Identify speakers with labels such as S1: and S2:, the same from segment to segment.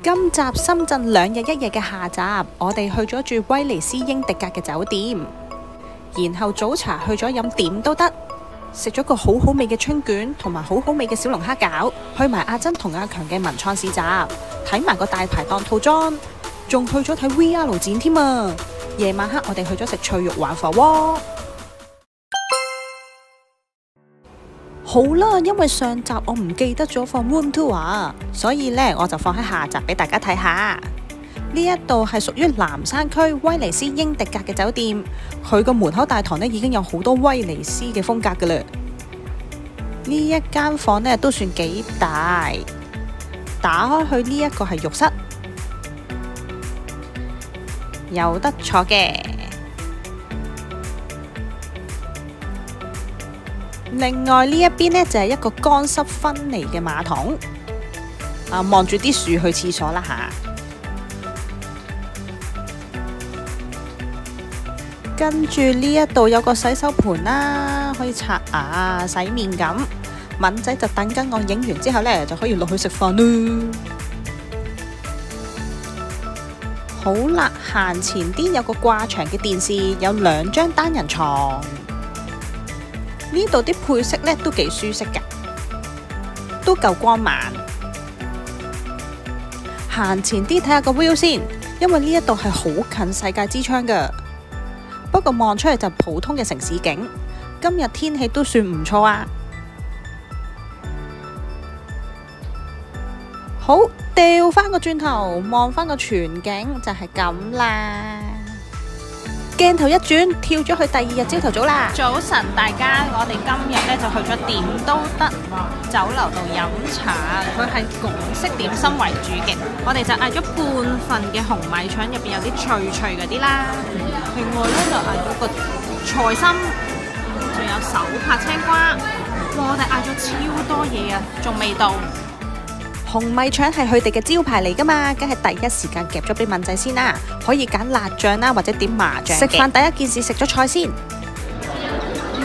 S1: 今集深圳2日1夜嘅下集，我哋去咗住威尼斯英迪格嘅酒店，然後早茶去咗飲點都得，食咗個好好味嘅春卷同埋好好味嘅小龍蝦餃，去埋阿珍同阿強嘅文創市集，睇埋個大排檔套裝，仲去咗睇 VR 展添啊！夜晚黑我哋去咗食脆肉環火鍋。好啦，因為上集我唔記得咗放 room tour 啊，所以呢，我就放喺下集俾大家睇下。呢一度係屬於南山區威尼斯英迪格嘅酒店，佢個門口大堂呢已經有好多威尼斯嘅風格噶啦。呢一間房呢都算幾大，打開去呢一個係浴室，有得坐嘅。另外呢一邊呢，就係一個乾濕分離嘅馬桶，望住啲樹去廁所啦吓。跟住呢一度有個洗手盆啦，可以刷牙、洗面咁。敏仔就等緊我影完之後呢，就可以落去食飯啦。好啦，行前啲有個掛牆嘅電視，有2張單人床。呢度啲配色呢都幾舒適㗎，都夠光猛。行前啲睇下個 view 先，因為呢一度係好近世界之窗㗎。不過望出嚟就普通嘅城市景。今日天氣都算唔錯啊！好，掉返個轉頭望返個全景就係咁啦。鏡頭一轉，跳咗去第2日朝頭早啦。早晨大家，我哋今日呢就去咗點都得酒樓度飲茶，佢係港式點心為主嘅。我哋就嗌咗半份嘅紅米腸，入邊有啲脆脆嗰啲啦。另外呢就嗌咗個菜心，仲有手拍青瓜。哇！我哋嗌咗超多嘢啊，仲未到。紅米腸係佢哋嘅招牌嚟噶嘛，梗係第一時間夾咗俾敏仔先啦。可以揀辣醬啦，或者點麻醬。食飯第一件事食咗菜先。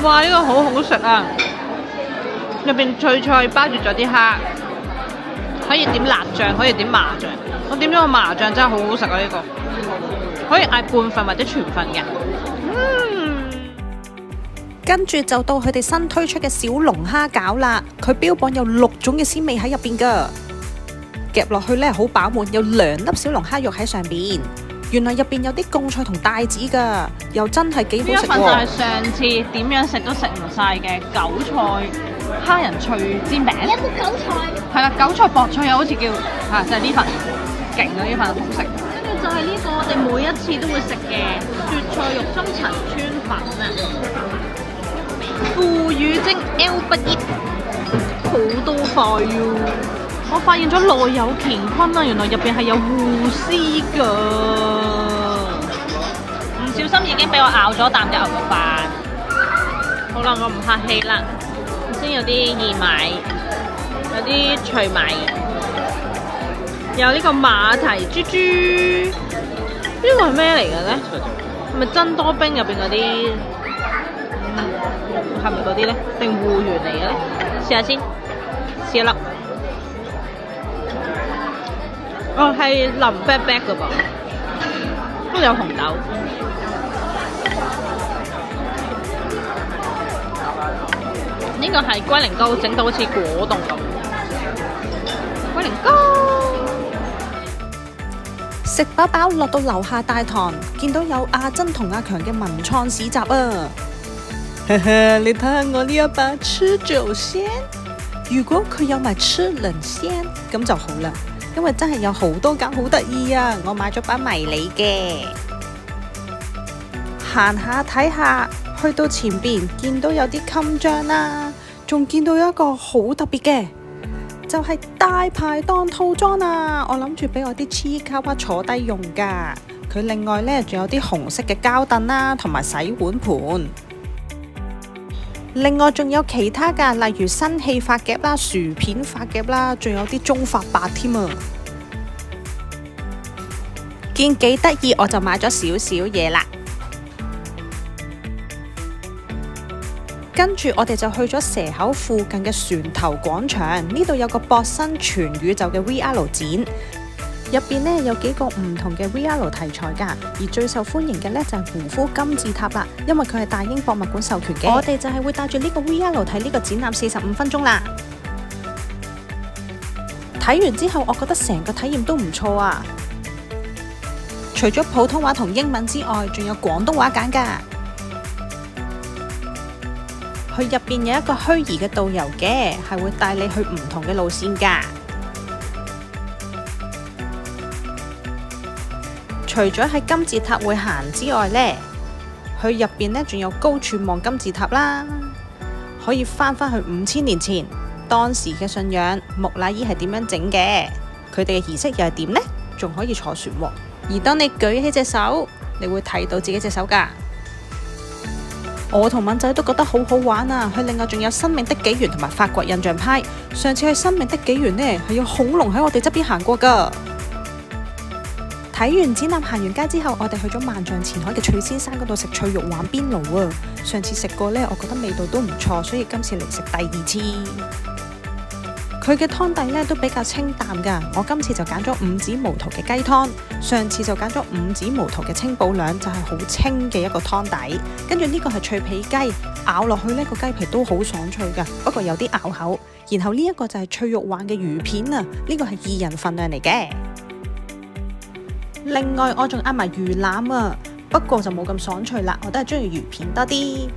S1: 哇！呢個好好食啊，入邊脆脆包住咗啲蝦，可以點辣醬，可以點麻醬。我點咗個麻醬真係好好食啊！呢個可以嗌半份或者全份嘅。跟住就到佢哋新推出嘅小龍蝦餃啦，佢標榜有6種嘅鮮味喺入邊噶。夾落去呢，好飽滿，有2粒小龍蝦肉喺上邊。原來入邊有啲貢菜同帶子噶，又真係幾好食喎。呢一份就係上次點樣食都食唔晒嘅韭菜蝦仁脆煎餅。有冇韭菜？係啦，韭菜薄脆又好似叫就係呢份勁啊！呢份好食。跟住就係呢個我哋每一次都會食嘅雪菜肉鬆陳村粉啊，腐乳蒸 L 不熱，好多塊喎。我發現咗內有乾坤啊！原來入邊係有芋絲噶，唔小心已經俾我咬咗啖嘅牛肉飯。好啦，我唔客氣啦。先有啲薏米，有啲脆米，有呢個馬蹄豬豬。呢個係咩嚟嘅咧？係咪珍多冰入邊嗰啲？係咪嗰啲咧？定芋圓嚟嘅咧？試下先，試一粒。哦，係淋啤啤噶噃，都有紅豆。呢個係龜苓膏，整到好似果凍咁。龜苓膏。食飽飽落到樓下大堂，見到有阿珍同阿強嘅文創市集啊！呵呵，你睇下我呢一把吃酒仙，如果佢有埋吃冷仙，咁就好啦。因為真係有好多間好得意啊！我買咗把迷你嘅，行下睇下，去到前邊見到有啲襟章啦，仲見到有一個好特別嘅，就係大排檔套裝啊！我諗住俾我啲黐卡巴坐低用噶。佢另外呢，仲有啲紅色嘅膠凳啦，同埋洗碗盤。另外仲有其他噶，例如新氣髮夾啦、薯片髮夾啦，仲有啲中髮白添啊！見幾得意，我就買咗少少嘢啦。跟住我哋就去咗蛇口附近嘅船頭廣場，呢度有個博新全宇宙嘅 VR 展，入邊呢有幾個唔同嘅 VR 題材㗎，而最受歡迎嘅呢就係胡夫金字塔啦，因為佢係大英博物館授權嘅。我哋就係會帶住呢個 VR 睇呢個展覽45分鐘啦。睇完之後，我覺得成個體驗都唔錯啊！除咗普通話同英文之外，仲有廣東話揀㗎。佢入邊有一個虛擬嘅導遊嘅，係會帶你去唔同嘅路線㗎。除咗喺金字塔會行之外呢，佢入邊呢仲有高處望金字塔啦，可以翻返去5000年前。當時嘅信仰木乃伊係點樣整嘅？佢哋嘅儀式又係點呢？仲可以坐船喎。而當你舉起隻手，你會睇到自己隻手㗎。我同敏仔都覺得好好玩啊！佢另外仲有生命的紀元同埋法國印象派。上次去生命的紀元呢，係有恐龍喺我哋側邊行過㗎。睇完展覽行完街之後，我哋去咗萬象前海嘅翠仙山嗰度食脆肉鯇邊爐啊！上次食過呢，我覺得味道都唔錯，所以今次嚟食第二次。佢嘅湯底呢都比較清淡㗎，我今次就揀咗五指毛肚嘅雞湯，上次就揀咗五指毛肚嘅清補涼，就係好清嘅一個湯底。跟住呢個係脆皮雞，咬落去呢個雞皮都好爽脆㗎，不過有啲咬口。然後呢一個就係脆肉鯇嘅魚片啊，呢個係2人份量嚟嘅。另外我仲嗌埋魚腩啊，不過就冇咁爽脆啦，我都係中意魚片多啲。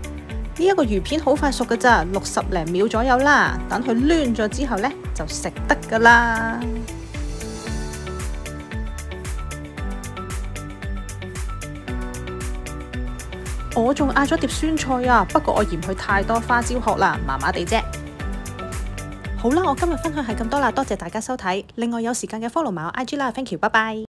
S1: 呢一個魚片好快熟㗎咋，60零秒左右啦。等佢攣咗之後呢，就食得㗎啦。我仲嗌咗碟酸菜啊，不過我嫌佢太多花椒殼啦，麻麻地啫。好啦，我今日分享係咁多啦，多謝大家收睇。另外有時間嘅 follow 埋我 IG 啦，thank you，拜拜。